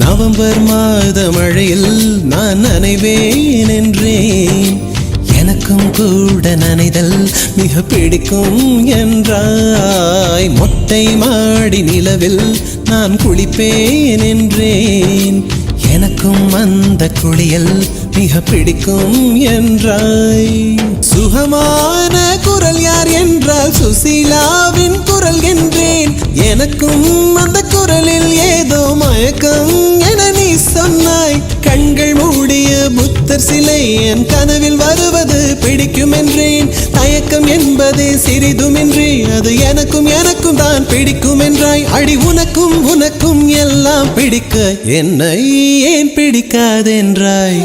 November மாத மழையில் நான் நனைவேன் என்றேன். எனக்கும் கூட நனைதல் மிக பிடிக்கும் என்றாய். மொட்டை மாடி நிலவில் நான் குளிப்பேன் என்றேன். எனக்கும் அந்த குளியல் மிக பிடிக்கும் என்றாய். சுகமான குரல் யார் என்றால் சுசீலாவின் குரல் என்றேன். எனக்கும் அந்த குரலில் ஏதோ மயக்கம் என நீ சொன்னாய். கண்கள் மூடிய புத்தர் சிலை என் கனவில் வருவது பிடிக்கும் என்றேன். தயக்கம் என்பதே சிறிதுமின்றி அது எனக்கும் எனக்கும் தான் பிடிக்கும் என்றாய். அடி உனக்கும் உனக்கும் எல்லாம் பிடிக்க என்னை ஏன் பிடிக்காதென்றாய்.